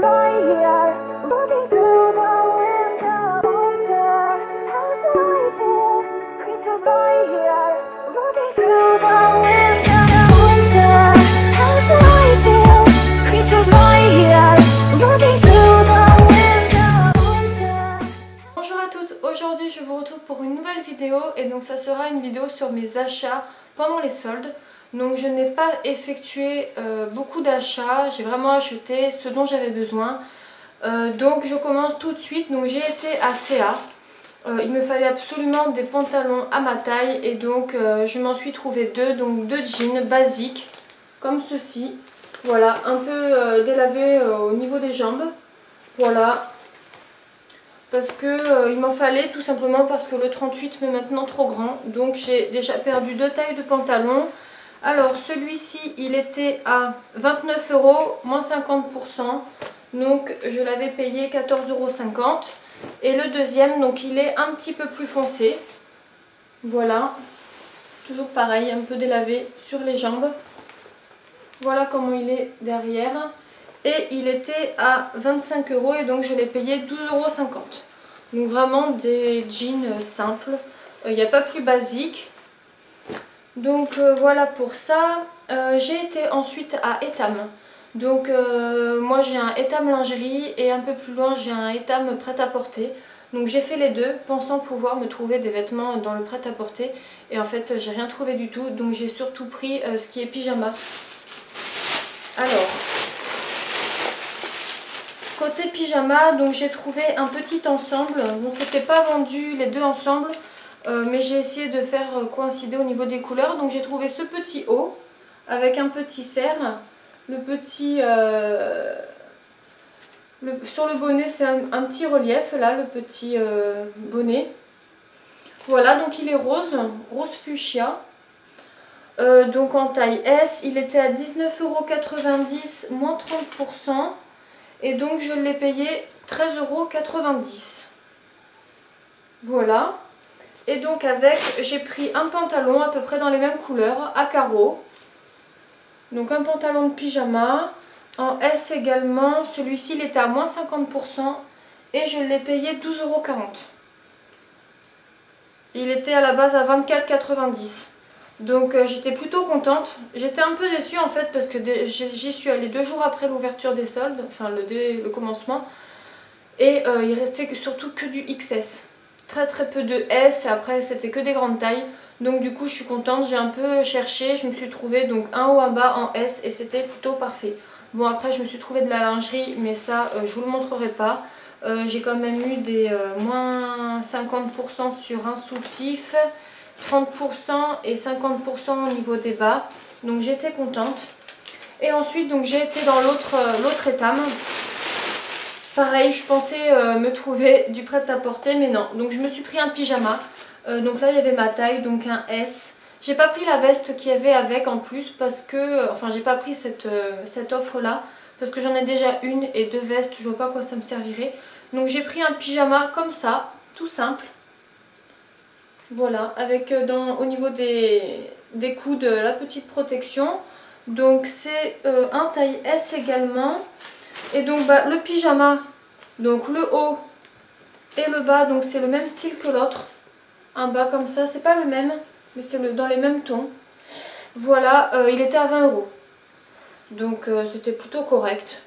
right here, looking through the window. Closer, how's the light feel? Creatures right here, looking through the window. Closer, how's the light feel? Creatures right here, looking through the window. Closer. Bonjour à toutes, aujourd'hui je vous retrouve pour une nouvelle vidéo et donc ça sera une vidéo sur mes achats pendant les soldes. Donc je n'ai pas effectué beaucoup d'achats, j'ai vraiment acheté ce dont j'avais besoin. Donc je commence tout de suite. Donc j'ai été à CA, il me fallait absolument des pantalons à ma taille et donc je m'en suis trouvé deux, donc deux jeans basiques comme ceci. Voilà, un peu délavés au niveau des jambes, voilà. Parce que il m'en fallait tout simplement parce que le 38 m'est maintenant trop grand. Donc j'ai déjà perdu deux tailles de pantalon. Alors celui-ci il était à 29 €, moins 50%. Donc je l'avais payé 14,50 €. Et le deuxième, donc il est un petit peu plus foncé. Voilà. Toujours pareil, un peu délavé sur les jambes. Voilà comment il est derrière. Et il était à 25 € et donc je l'ai payé 12,50 €. Donc vraiment des jeans simples. Il n'y a pas plus basique. Donc voilà pour ça. J'ai été ensuite à Etam. Donc moi j'ai un Etam lingerie et un peu plus loin j'ai un Etam prêt-à-porter. Donc j'ai fait les deux pensant pouvoir me trouver des vêtements dans le prêt-à-porter. Et en fait j'ai rien trouvé du tout. Donc j'ai surtout pris ce qui est pyjama. Alors, côté pyjama, donc j'ai trouvé un petit ensemble. Bon, c'était pas vendu les deux ensemble, mais j'ai essayé de faire coïncider au niveau des couleurs. Donc j'ai trouvé ce petit haut avec un petit cerf. Le petit sur le bonnet, c'est un petit relief là, le petit bonnet. Voilà, donc il est rose, rose fuchsia. Donc en taille S, il était à 19,90 €, moins 30%. Et donc je l'ai payé 13,90 €. Voilà. Et donc avec, j'ai pris un pantalon à peu près dans les mêmes couleurs, à carreaux. Donc un pantalon de pyjama. En S également, celui-ci il était à moins 50%. Et je l'ai payé 12,40 €. Il était à la base à 24,90 €. Donc j'étais plutôt contente. J'étais un peu déçue en fait parce que j'y suis allée 2 jours après l'ouverture des soldes, enfin le commencement. Et il restait surtout que du XS. Très peu de S et après c'était que des grandes tailles. Donc du coup je suis contente, j'ai un peu cherché, je me suis trouvée donc un haut un bas en S et c'était plutôt parfait. Bon après je me suis trouvée de la lingerie mais ça je vous le montrerai pas. J'ai quand même eu des moins 50% sur un soutif. 30% et 50% au niveau des bas, donc j'étais contente. Et ensuite donc j'ai été dans l'autre Etam. Pareil, je pensais me trouver du prêt-à-porter mais non, donc je me suis pris un pyjama. Donc là il y avait ma taille, donc un S. J'ai pas pris la veste qu'il y avait avec en plus parce que, enfin j'ai pas pris cette offre là parce que j'en ai déjà une et deux vestes, je vois pas à quoi ça me servirait. Donc j'ai pris un pyjama comme ça, tout simple. Voilà, avec au niveau des coudes la petite protection. Donc c'est un taille S également. Et donc bah, le pyjama, donc le haut et le bas, donc c'est le même style que l'autre. Un bas comme ça, c'est pas le même, mais c'est dans les mêmes tons. Voilà, il était à 20 €. Donc c'était plutôt correct.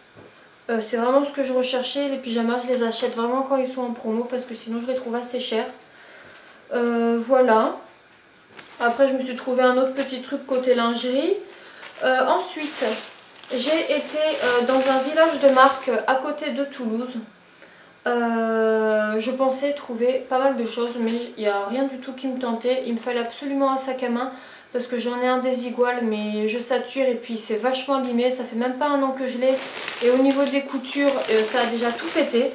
C'est vraiment ce que je recherchais. Les pyjamas, je les achète vraiment quand ils sont en promo parce que sinon je les trouve assez chers. Voilà. Après je me suis trouvé un autre petit truc côté lingerie. Ensuite j'ai été dans un village de marque à côté de Toulouse. Je pensais trouver pas mal de choses mais il n'y a rien du tout qui me tentait. Il me fallait absolument un sac à main parce que j'en ai un désigual mais je sature et puis c'est vachement abîmé. Ça fait même pas un an que je l'ai et au niveau des coutures ça a déjà tout pété.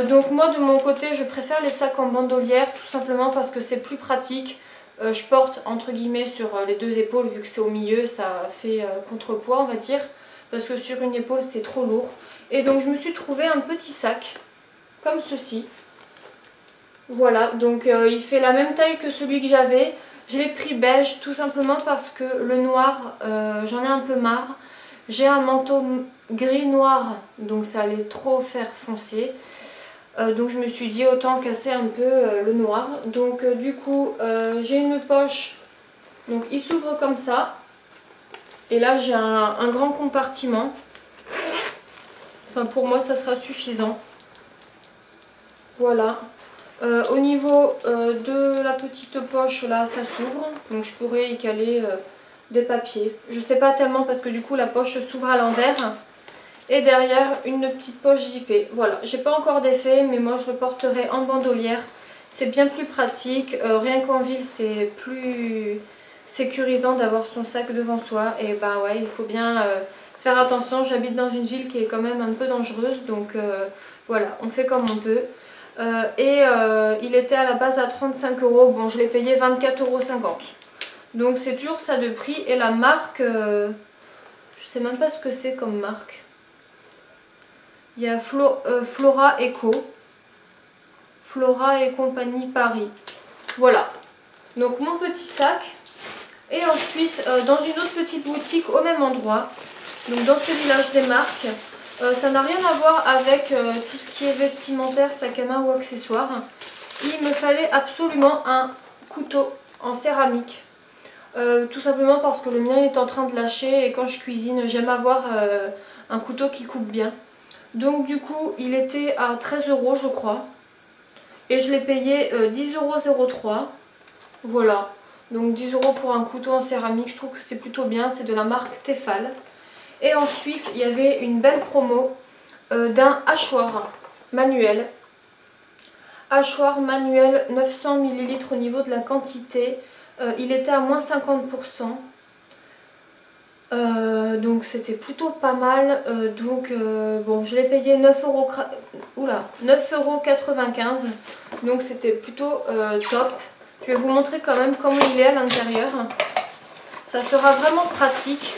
Donc moi de mon côté je préfère les sacs en bandolière tout simplement parce que c'est plus pratique. Je porte entre guillemets sur les deux épaules vu que c'est au milieu, ça fait contrepoids on va dire. Parce que sur une épaule c'est trop lourd. Et donc je me suis trouvé un petit sac comme ceci. Voilà, donc il fait la même taille que celui que j'avais. Je l'ai pris beige tout simplement parce que le noir j'en ai un peu marre. J'ai un manteau gris noir, donc ça allait trop faire foncé. Donc je me suis dit autant casser un peu le noir. Donc du coup j'ai une poche, donc il s'ouvre comme ça. Et là j'ai un grand compartiment. Enfin pour moi ça sera suffisant. Voilà. Au niveau de la petite poche là ça s'ouvre. Donc je pourrais y caler des papiers. Je sais pas tellement parce que du coup la poche s'ouvre à l'envers. Et derrière une petite poche zippée. Voilà, j'ai pas encore d'effet mais moi je le porterai en bandoulière. C'est bien plus pratique, rien qu'en ville c'est plus sécurisant d'avoir son sac devant soi. Et bah ouais, il faut bien faire attention. J'habite dans une ville qui est quand même un peu dangereuse, donc voilà, on fait comme on peut. Il était à la base à 35 €, bon je l'ai payé 24,50 €. Donc c'est toujours ça de prix. Et la marque, je sais même pas ce que c'est comme marque. Il y a Flora Eco. Flora et compagnie Paris. Voilà. Donc mon petit sac. Et ensuite, dans une autre petite boutique au même endroit. Donc dans ce village des marques. Ça n'a rien à voir avec tout ce qui est vestimentaire, sac à main ou accessoires. Il me fallait absolument un couteau en céramique. Tout simplement parce que le mien est en train de lâcher et quand je cuisine, j'aime avoir un couteau qui coupe bien. Donc du coup il était à 13 € je crois. Et je l'ai payé 10,03 €. Voilà. Donc 10 € pour un couteau en céramique, je trouve que c'est plutôt bien. C'est de la marque Tefal. Et ensuite il y avait une belle promo d'un hachoir manuel. Hachoir manuel 900 ml au niveau de la quantité. Il était à moins 50%. Donc c'était plutôt pas mal. Bon, je l'ai payé 9,95 €. Donc c'était plutôt top. Je vais vous montrer quand même comment il est à l'intérieur. Ça sera vraiment pratique.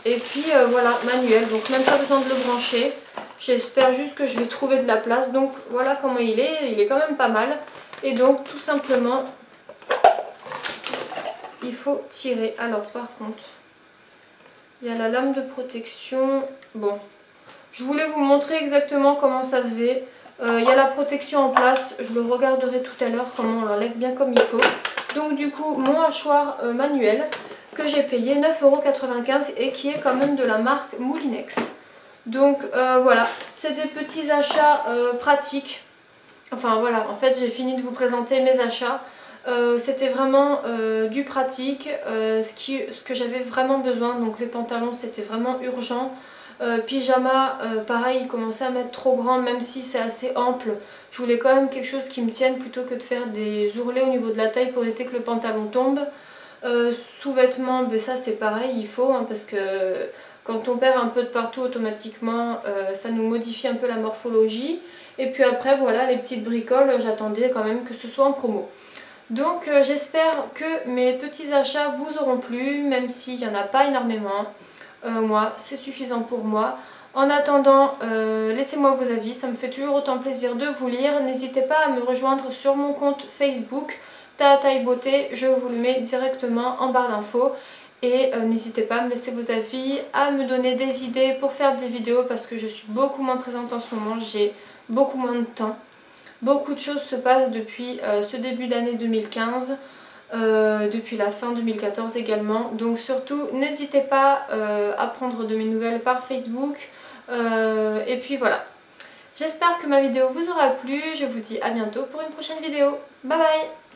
Et puis voilà, manuel. Donc même pas besoin de le brancher. J'espère juste que je vais trouver de la place. Donc voilà comment il est. Il est quand même pas mal. Et donc tout simplement, il faut tirer. Alors par contre, il y a la lame de protection. Bon, je voulais vous montrer exactement comment ça faisait. Il y a la protection en place. Je le regarderai tout à l'heure comment on l'enlève bien comme il faut. Donc du coup, mon hachoir manuel que j'ai payé 9,95 € et qui est quand même de la marque Moulinex. Donc voilà, c'est des petits achats pratiques. Enfin voilà, en fait j'ai fini de vous présenter mes achats. C'était vraiment du pratique, ce que j'avais vraiment besoin. Donc les pantalons c'était vraiment urgent. Pyjama pareil, il commençait à m'être trop grand même si c'est assez ample. Je voulais quand même quelque chose qui me tienne plutôt que de faire des ourlets au niveau de la taille pour éviter que le pantalon tombe. Sous-vêtements, ben ça c'est pareil, il faut parce que quand on perd un peu de partout automatiquement ça nous modifie un peu la morphologie. Et puis après voilà, les petites bricoles, j'attendais quand même que ce soit en promo. Donc j'espère que mes petits achats vous auront plu, même s'il n'y en a pas énormément. Moi, c'est suffisant pour moi. En attendant, laissez-moi vos avis, ça me fait toujours autant plaisir de vous lire. N'hésitez pas à me rejoindre sur mon compte Facebook, Taataï Beauté, je vous le mets directement en barre d'infos. Et n'hésitez pas à me laisser vos avis, à me donner des idées pour faire des vidéos parce que je suis beaucoup moins présente en ce moment, j'ai beaucoup moins de temps. Beaucoup de choses se passent depuis ce début d'année 2015, depuis la fin 2014 également. Donc surtout, n'hésitez pas à prendre de mes nouvelles par Facebook. Et puis voilà. J'espère que ma vidéo vous aura plu. Je vous dis à bientôt pour une prochaine vidéo. Bye bye!